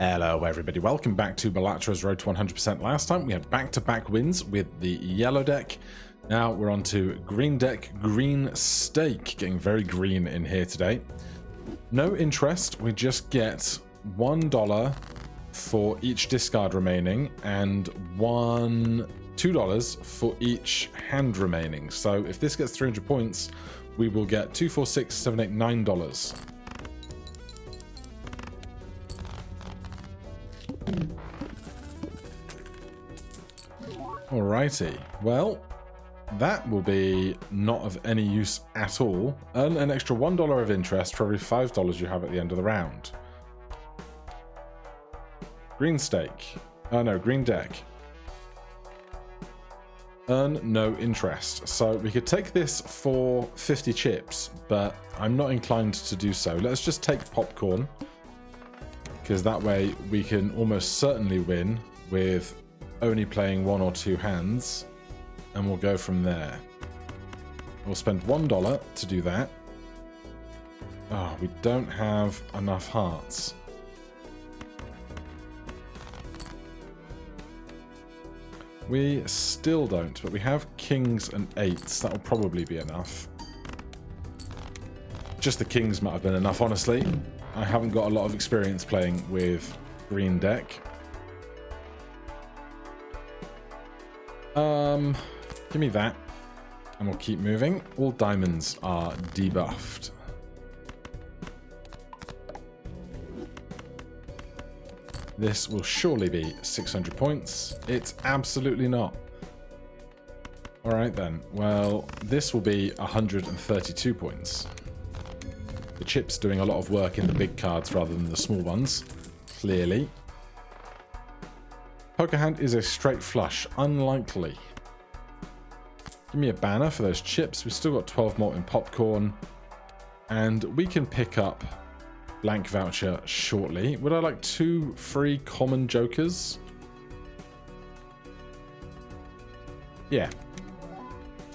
Hello everybody, welcome back to Balatro's RoadTo100%. Last time we had back-to-back wins with the yellow deck. Now we're on to green deck, green stake, getting very green in here today. No interest, we just get $1 for each discard remaining and $2 for each hand remaining. So if this gets 300 points, we will get $2, $4, $6, $7, $8, $9. Alrighty, well, that will be not of any use at all. Earn an extra $1 of interest for every $5 you have at the end of the round. Green stake. Oh no, green deck. Earn no interest. So we could take this for 50 chips, but I'm not inclined to do so. Let's just take popcorn, because that way we can almost certainly win with only playing 1 or 2 hands, and we'll go from there. We'll spend $1 to do that. Oh, we don't have enough hearts. We still don't, but we have kings and 8s. That will probably be enough. Just the kings might have been enough, honestly. I haven't got a lot of experience playing with green deck. Give me that, and we'll keep moving. All diamonds are debuffed. This will surely be 600 points. It's absolutely not. Alright then, well, this will be 132 points. The chip's doing a lot of work in the big cards rather than the small ones, clearly. Poker hand is a straight flush. Unlikely. Give me a banner for those chips. We've still got 12 more in popcorn. And we can pick up blank voucher shortly. Would I like 2 free common jokers? Yeah.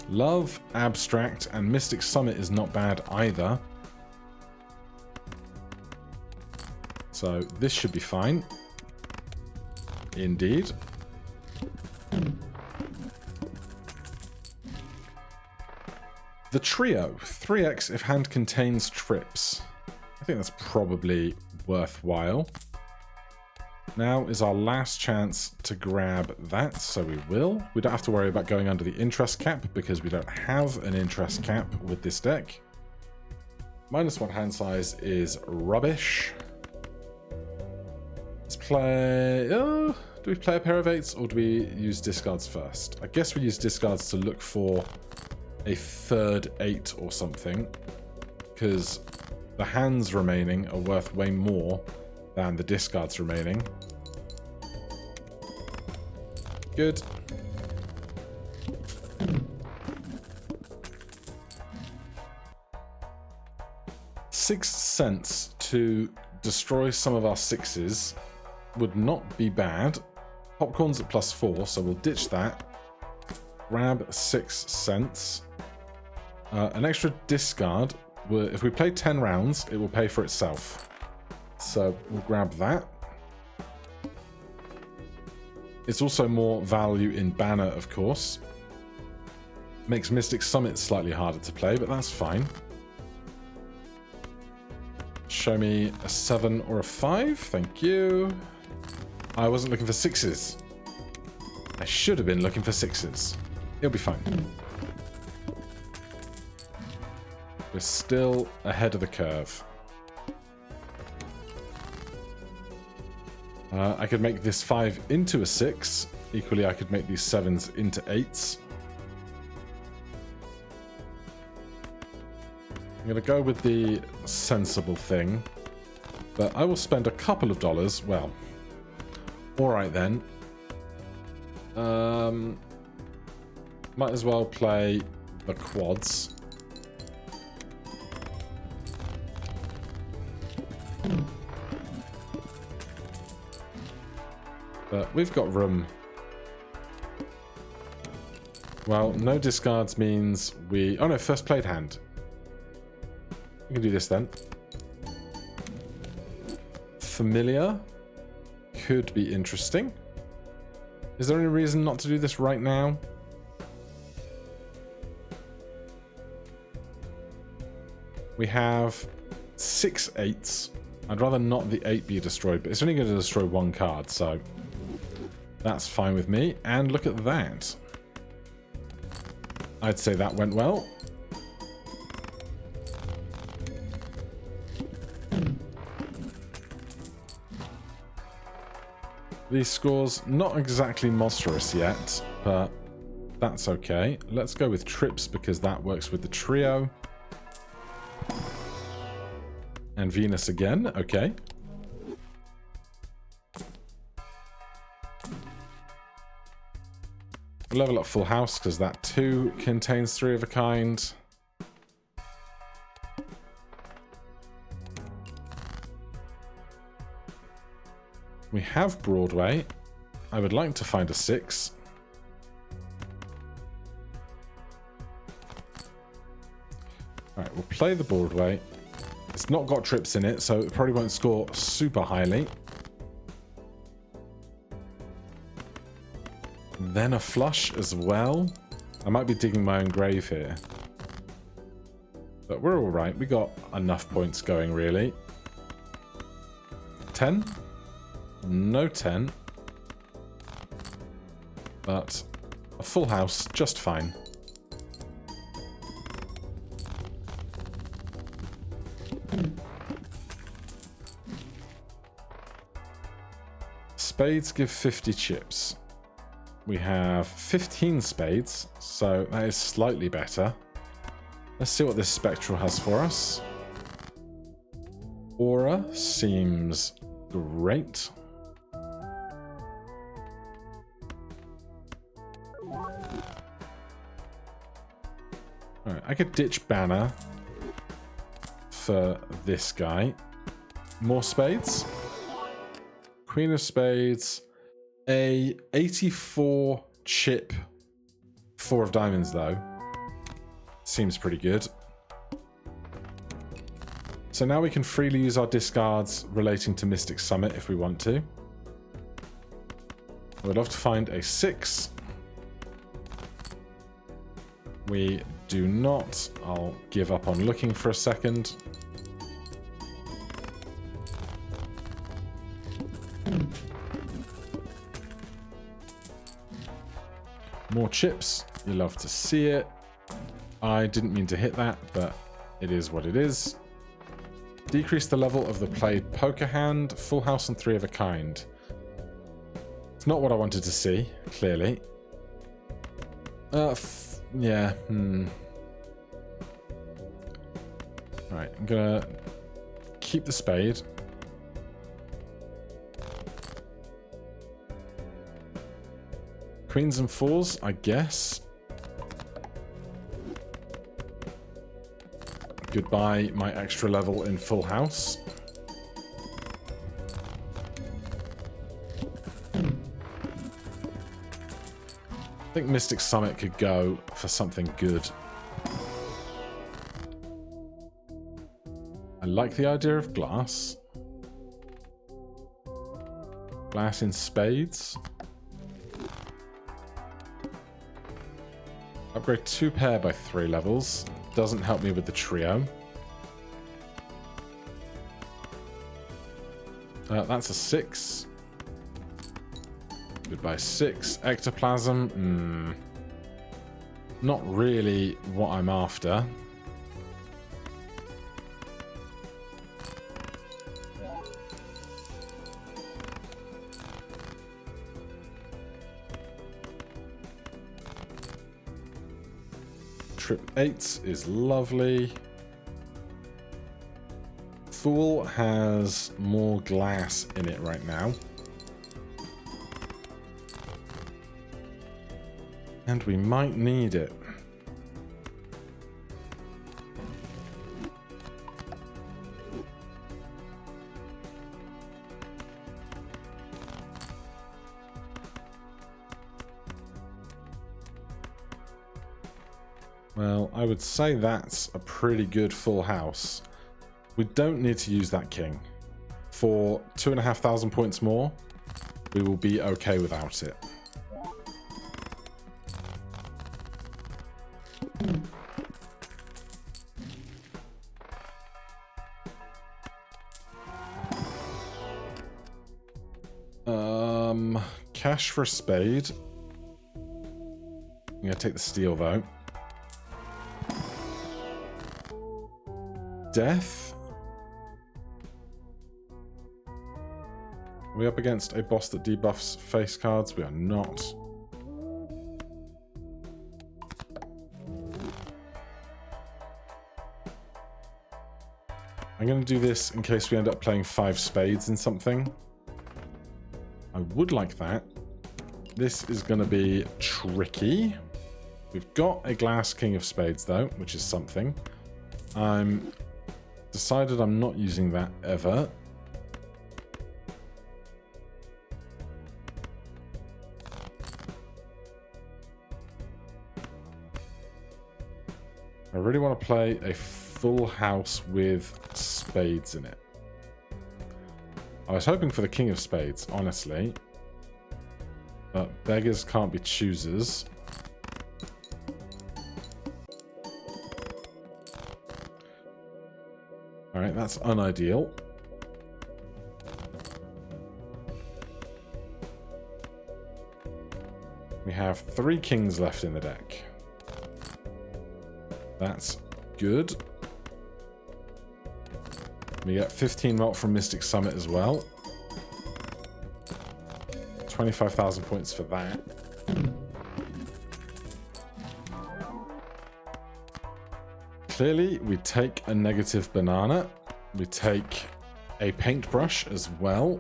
Love, Abstract, and Mystic Summit is not bad either. So this should be fine. Indeed. The trio, 3x if hand contains trips. I think that's probably worthwhile. Now is our last chance to grab that, so we will. We don't have to worry about going under the interest cap because we don't have an interest cap with this deck. -1 hand size is rubbish. Let's play... do we play a pair of 8s or do we use discards first? I guess we use discards to look for a third 8 or something, because the hands remaining are worth way more than the discards remaining. Good. $0.06 to destroy some of our 6s would not be bad. Popcorn's at +4, so we'll ditch that. Grab 6 cents. An extra discard. If we play 10 rounds, it will pay for itself. So we'll grab that. It's also more value in banner, of course. Makes Mystic Summit slightly harder to play, but that's fine. Show me a 7 or a 5. Thank you. I wasn't looking for 6s. I should have been looking for 6s. It'll be fine. We're still ahead of the curve. I could make this 5 into a 6. Equally, I could make these 7s into 8s. I'm going to go with the sensible thing. But I will spend a couple of dollars. Well, alright then. Might as well play the quads. But we've got room. Well, no discards means we... Oh no, first played hand. We can do this then. Familiar. could be interesting. Is there any reason not to do this right now? We have 6 8s. I'd rather not the 8 be destroyed, but it's only going to destroy 1 card, so that's fine with me. And look at that. I'd say that went well. These scores, not exactly monstrous yet, but that's okay. Let's go with trips because that works with the trio. And Venus again, okay. Level up full house because that 2 contains 3 of a kind. We have Broadway. I would like to find a 6. Alright, we'll play the Broadway. It's not got trips in it, so it probably won't score super highly. Then a flush as well. I might be digging my own grave here. But we're alright. We got enough points going, really. 10? No 10. But a full house, just fine. Spades give 50 chips. We have 15 spades, so that is slightly better. Let's see what this Spectral has for us. Aura seems great. Alright, I could ditch Banner for this guy. More spades. Queen of Spades. A 84 chip 4 of diamonds, though. Seems pretty good. So now we can freely use our discards relating to Mystic Summit if we want to. I would love to find a 6. We do not. I'll give up on looking for a second. More chips. You love to see it. I didn't mean to hit that, but it is what it is. Decrease the level of the played poker hand. Full house and 3 of a kind. It's not what I wanted to see, clearly. Yeah. Alright, I'm gonna keep the spade. Queens and 4s, I guess. Goodbye, my extra level in full house. I think Mystic Summit could go for something good. I like the idea of glass. Glass in spades. Upgrade 2 pair by 3 levels. Doesn't help me with the trio. That's a 6. Goodbye 6. Ectoplasm. Not really what I'm after. Trip 8 is lovely. Fool has more glass in it right now. And we might need it. Well, I would say that's a pretty good full house. We don't need to use that king. For 2,500 points more, we will be okay without it. Cash for a spade. I'm going to take the steel, though. Death. Are we up against a boss that debuffs face cards? We are not. I'm going to do this in case we end up playing 5 spades in something. I would like that. This is going to be tricky. We've got a glass king of spades, though, which is something. I'm decided I'm not using that ever. I really want to play a full house with spades in it. I was hoping for the king of spades, honestly. But beggars can't be choosers. Alright, that's unideal. We have 3 kings left in the deck. That's good. We get 15 melt from Mystic Summit as well. 25,000 points for that. Clearly, we take a negative banana. We take a paintbrush as well.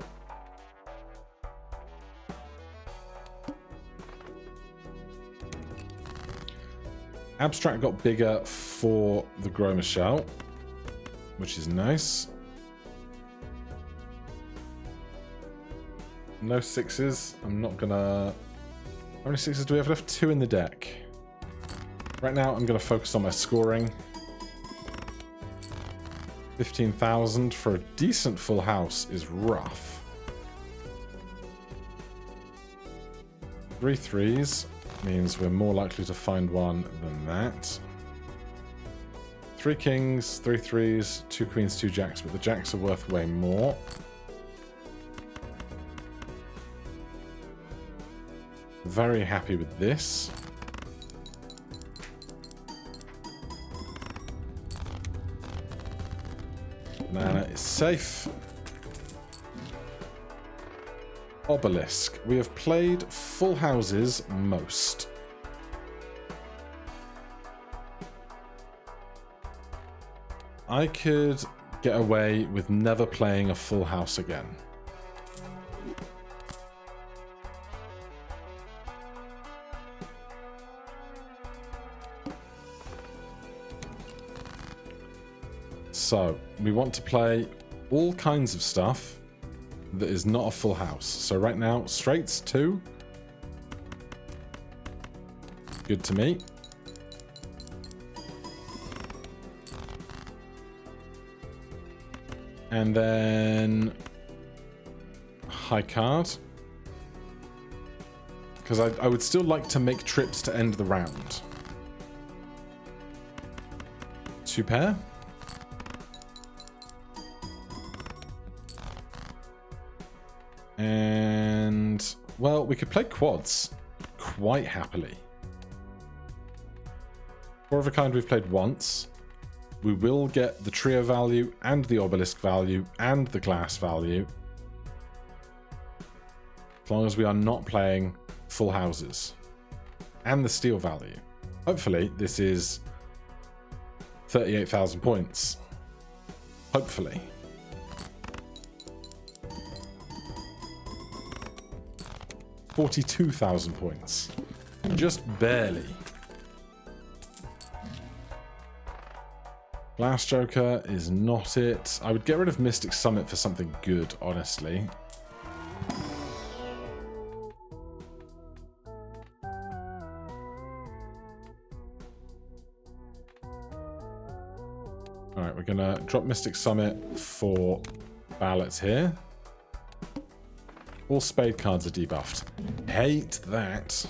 Abstract got bigger for the Groma Shell, which is nice. No 6s. I'm not gonna... How many 6s do we have left? 2 in the deck. Right now, I'm gonna focus on my scoring. 15,000 for a decent full house is rough. 3 3s means we're more likely to find one than that. 3 kings, 3 3s, 2 queens, 2 jacks, but the jacks are worth way more. Very happy with this. Banana is safe. Obelisk. We have played full houses most. I could get away with never playing a full house again. So, we want to play all kinds of stuff that is not a full house. So right now, straights 2. Good to me. And then high card. Because I would still like to make trips to end the round. 2 pair. And, well, we could play quads quite happily. 4 of a kind we've played once. We will get the trio value and the obelisk value and the glass value. As long as we are not playing full houses. And the steel value. Hopefully this is 38,000 points. Hopefully. $42,000 points. Just barely. Glass Joker is not it. I would get rid of Mystic Summit for something good, honestly. Alright, we're gonna drop Mystic Summit for ballots here. All spade cards are debuffed. Hate that.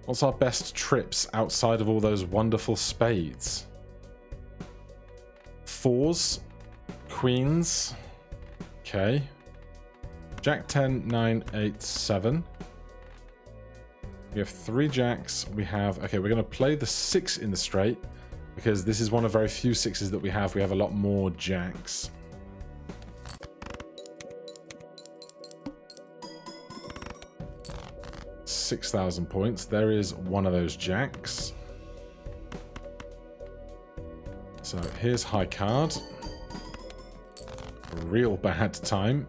What's our best trips outside of all those wonderful spades? Fours, queens. Okay. Jack 10, 9, 8, 7. We have 3 jacks. We have... Okay, we're going to play the 6 in the straight because this is one of very few 6s that we have. We have a lot more jacks. $6,000 points. There is one of those jacks. So here's high card. Real bad time.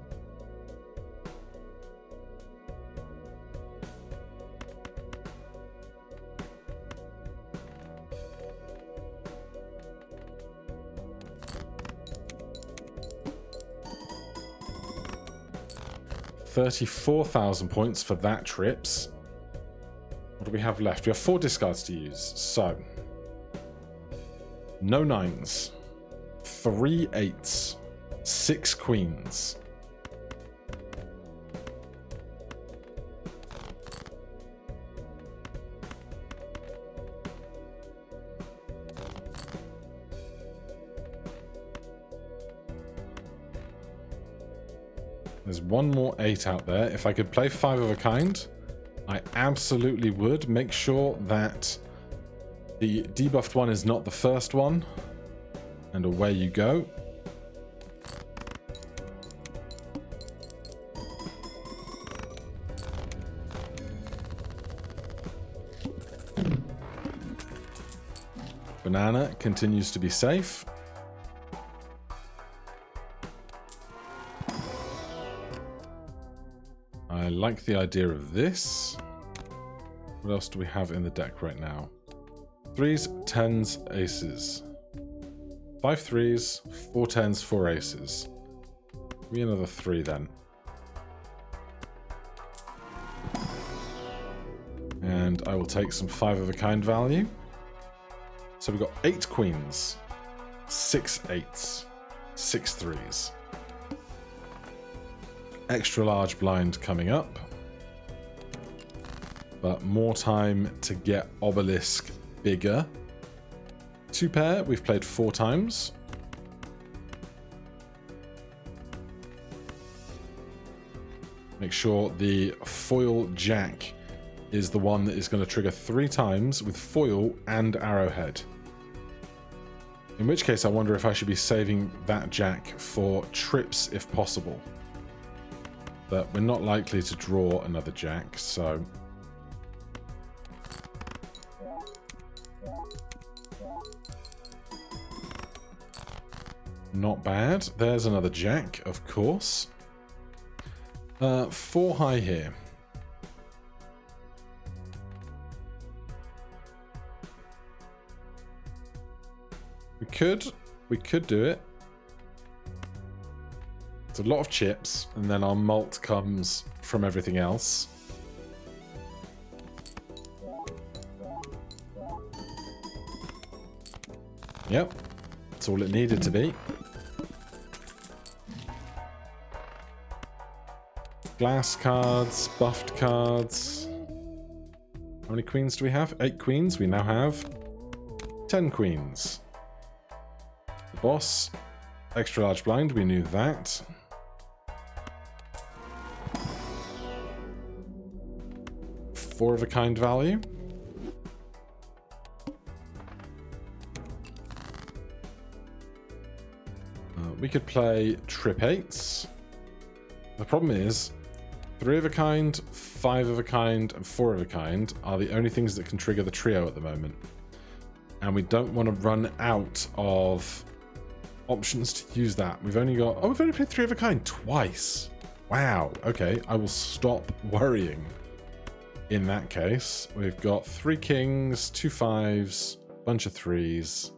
$34,000 points for that trips. What do we have left? We have 4 discards to use. So, no 9s, 3 8s, 6 queens. There's one more 8 out there. If I could play 5 of a kind, I absolutely would. Make sure that the debuffed one is not the first one. And away you go. Banana continues to be safe. I like the idea of this. What else do we have in the deck right now? 3s, 10s, aces. 5 3s, 4 10s, 4 aces. Give me another 3 then. And I will take some 5 of a kind value. So we've got 8 queens, 6 8s, 6 3s. Extra large blind coming up. But more time to get Obelisk bigger. 2 pair, we've played 4 times. Make sure the foil jack is the one that is going to trigger 3 times with foil and arrowhead. In which case I wonder if I should be saving that jack for trips if possible. But we're not likely to draw another jack, so... Not bad. There's another jack, of course. 4 high here. We could do it. It's a lot of chips, and then our malt comes from everything else. Yep, that's all it needed to be. Glass cards, buffed cards. How many queens do we have? 8 queens. We now have 10 queens. The boss, extra large blind, we knew that. Four of a kind value. We could play trip 8s. The problem is 3 of a kind, 5 of a kind, and 4 of a kind are the only things that can trigger the trio at the moment. And we don't want to run out of options to use that. We've only got... Oh, we've only played 3 of a kind twice. Wow. Okay, I will stop worrying. In that case, we've got 3 kings, 2 5s, bunch of 3s.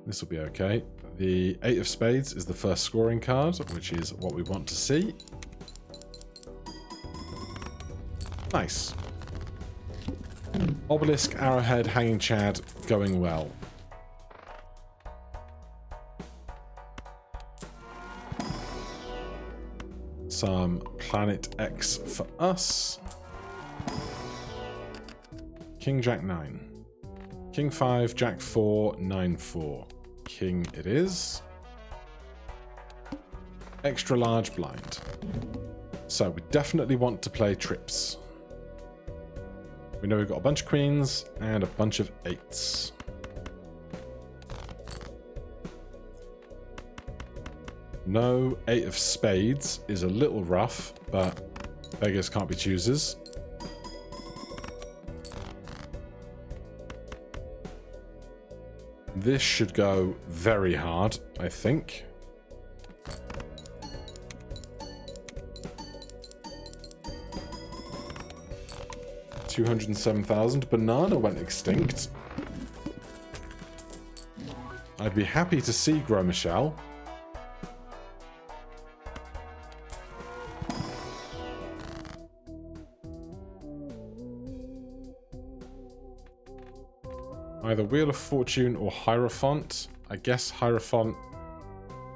This will be okay. The 8 of spades is the first scoring card, which is what we want to see. Nice. Obelisk, arrowhead, hanging chad, going well. some Planet X for us. King, Jack 9. King 5, Jack 4, 9, 4. King it is. Extra large blind. So we definitely want to play trips. We know we've got a bunch of queens and a bunch of 8s. No 8 of spades is a little rough, but beggars can't be choosers. This should go very hard, I think. $207,000. Banana went extinct. I'd be happy to see Grow Michelle. Either Wheel of Fortune or Hierophant. I guess Hierophant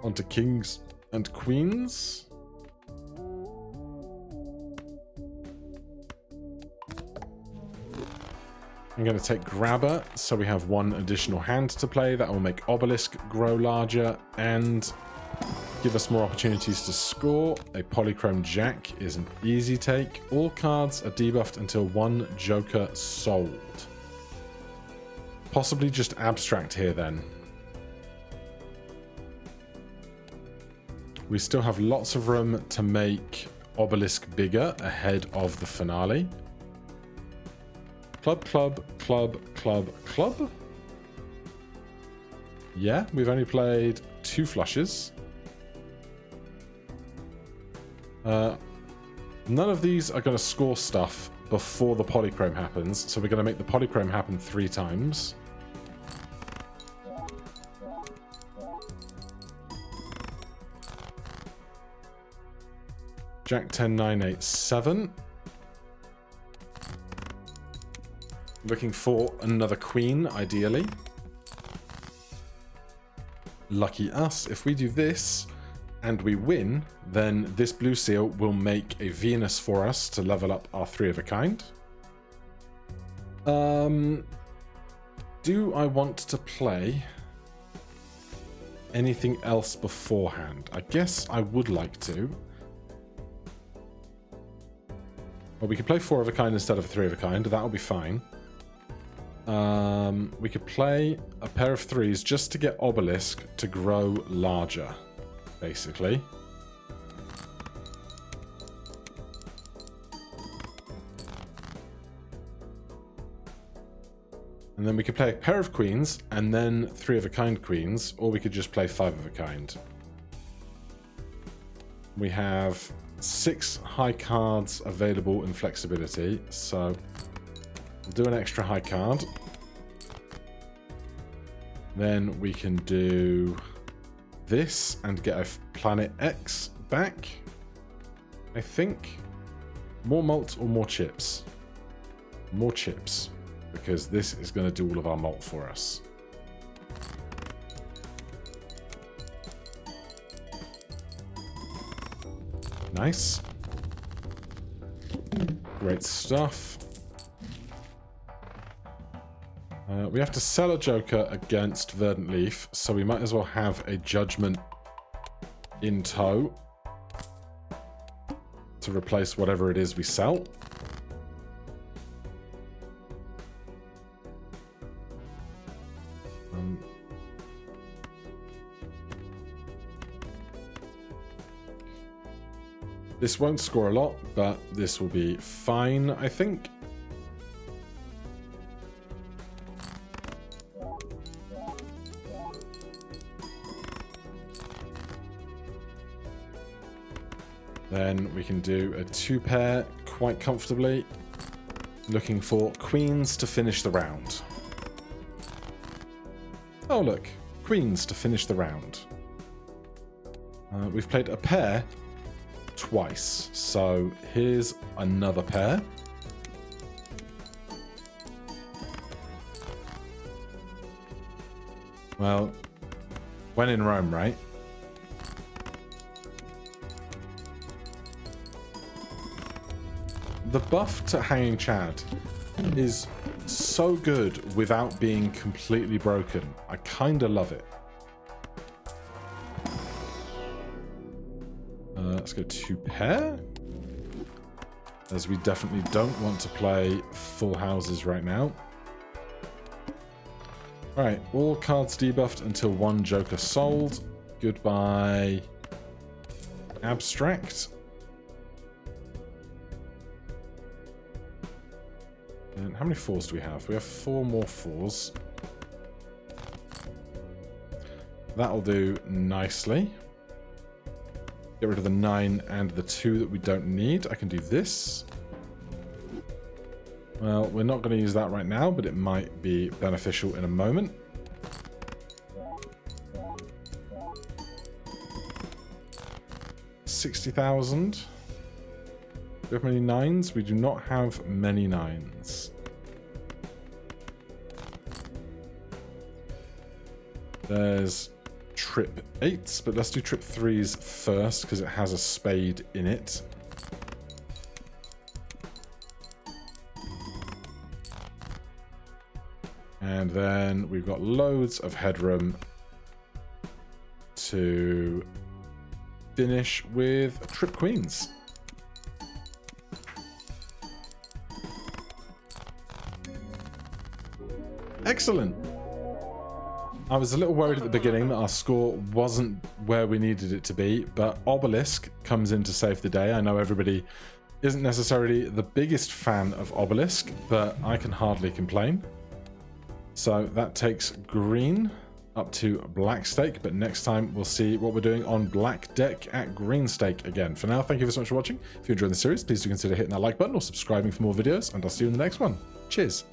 onto kings and queens. I'm going to take Grabber, so we have one additional hand to play. That will make Obelisk grow larger and give us more opportunities to score. A Polychrome Jack is an easy take. All cards are debuffed until one Joker sold. Possibly just Abstract here then. We still have lots of room to make Obelisk bigger ahead of the finale. Club, club, club, club, club. Yeah, we've only played 2 flushes. None of these are going to score stuff before the Polychrome happens, so we're going to make the Polychrome happen 3 times. Jack 10, 9, 8, 7. Looking for another queen, ideally. Lucky us. If we do this and we win, then this blue seal will make a Venus for us to level up our 3 of a kind. Do I want to play anything else beforehand? I guess I would like to. Well, we could play 4 of a kind instead of a 3 of a kind. That'll be fine. We could play a pair of 3s just to get Obelisk to grow larger, basically. And then we could play a pair of queens and then 3 of a kind queens, or we could just play 5 of a kind. We have 6 high cards available in flexibility, so we'll do an extra high card. Then we can do this and get a Planet X back, I think. More malt or more chips? More chips, because this is going to do all of our malt for us. Nice. Great stuff. We have to sell a Joker against Verdant Leaf, so we might as well have a Judgment in tow to replace whatever it is we sell. This won't score a lot, but this will be fine, I think. Then we can do a 2-pair quite comfortably. Looking for queens to finish the round. Oh look, queens to finish the round. We've played a pair twice, so here's another pair. Well, when in Rome, right? The buff to Hanging Chad is so good without being completely broken. I kind of love it. Let's go 2 pair. As we definitely don't want to play full houses right now. Alright, all cards debuffed until 1 Joker sold. Goodbye. Abstract. And how many 4s do we have? We have 4 more 4s. That'll do nicely. Get rid of the 9 and the 2 that we don't need. I can do this. Well, we're not going to use that right now, but it might be beneficial in a moment. $60,000. Do we have many 9s? We do not have many 9s. There's trip 8s, but let's do trip 3s first because it has a spade in it. And then we've got loads of headroom to finish with trip queens. Excellent. I was a little worried at the beginning that our score wasn't where we needed it to be, but Obelisk comes in to save the day. I know everybody isn't necessarily the biggest fan of Obelisk, but I can hardly complain. So that takes green up to black stake, but next time we'll see what we're doing on black deck at green stake again. For now, thank you so much for watching. If you enjoyed the series, please do consider hitting that like button or subscribing for more videos, and I'll see you in the next one. Cheers.